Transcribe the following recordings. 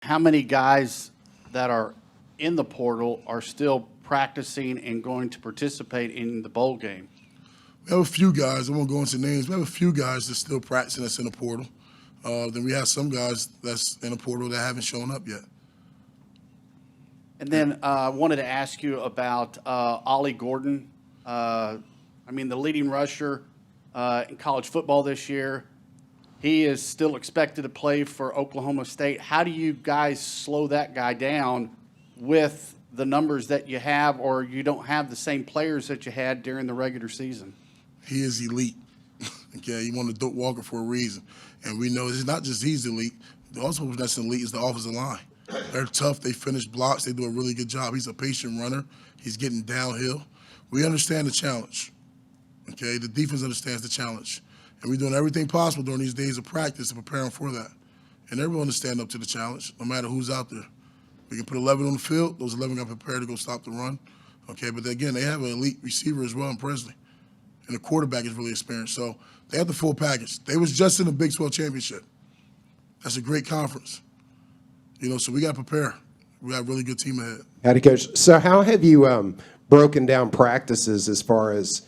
how many guys that are in the portal are still practicing and going to participate in the bowl game? We have a few guys. I won't go into names. We have a few guys that's still practicing that's in the portal. Then we have some guys that's in the portal that haven't shown up yet. And then I wanted to ask you about Ollie Gordon. The leading rusher in college football this year. He is still expected to play for Oklahoma State. How do you guys slow that guy down with the numbers that you have, or you don't have the same players that you had during the regular season? He is elite. Okay, he won the Doak Walker for a reason. And we know it's not just he's elite. Also that's elite is the offensive line. They're tough. They finish blocks. They do a really good job. He's a patient runner. He's getting downhill. We understand the challenge. Okay, the defense understands the challenge. And we're doing everything possible during these days of practice to prepare them for that. And everyone to stand up to the challenge, no matter who's out there. We can put 11 on the field. Those 11 got prepared to go stop the run. Okay, but again, they have an elite receiver as well in Presley. And the quarterback is really experienced. So they have the full package. They was just in the Big 12 championship. That's a great conference. So we got to prepare. We got a really good team ahead. Howdy, Coach. So how have you broken down practices as far as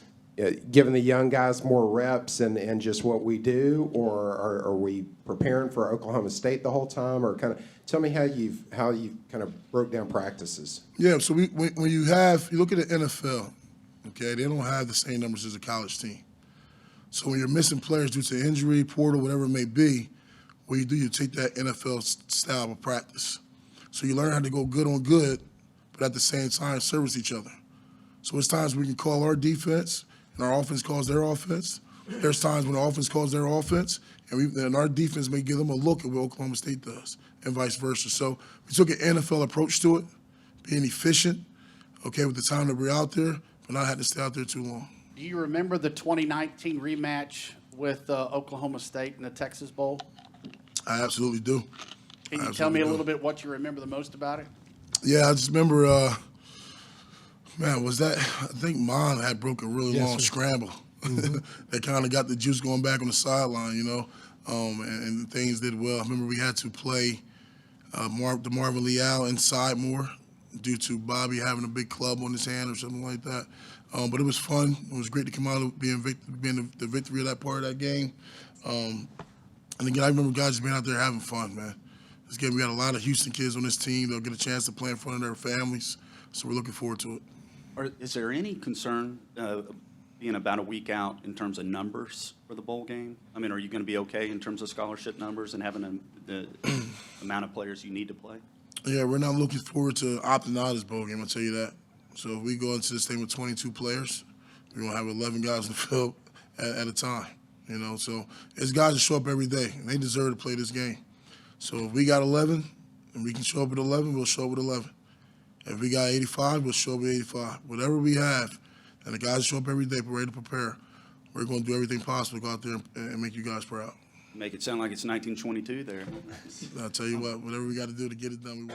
giving the young guys more reps and just what we do, or are we preparing for Oklahoma State the whole time, or kind of tell me how you kind of broke down practices? Yeah, so when you look at the NFL, okay, they don't have the same numbers as a college team. So when you're missing players due to injury, portal, whatever it may be, what you do, you take that NFL style of practice. So you learn how to go good on good, but at the same time service each other. So it's times we can call our defense and our offense calls their offense. There's times when the offense calls their offense, and our defense may give them a look at what Oklahoma State does, and vice versa. So we took an NFL approach to it, being efficient, okay, with the time that we're out there, but not having to stay out there too long. Do you remember the 2019 rematch with Oklahoma State in the Texas Bowl? I absolutely do. Can you tell me a little bit what you remember the most about it? Yeah, I just remember, I think Mon had broke a really long scramble. Mm-hmm. That kind of got the juice going back on the sideline, and things did well. I remember we had to play the Marvin Leal inside more due to Bobby having a big club on his hand or something like that. But it was fun. It was great to come out and being the victory of that part of that game. And again, I remember guys just being out there having fun, man. This game, we got a lot of Houston kids on this team. They'll get a chance to play in front of their families, so we're looking forward to it. Is there any concern being about a week out in terms of numbers for the bowl game? Are you going to be okay in terms of scholarship numbers and having the amount of players you need to play? Yeah, we're not looking forward to opting out of this bowl game, I'll tell you that. So if we go into this thing with 22 players, we're going to have 11 guys in the field at a time. So it's guys that show up every day, and they deserve to play this game. So if we got 11 and we can show up with 11, we'll show up with 11. If we got 85, we'll show up with 85. Whatever we have, and the guys show up every day, we're ready to prepare. We're going to do everything possible to go out there and make you guys proud. Make it sound like it's 1922 there. I'll tell you what, whatever we got to do to get it done, we will.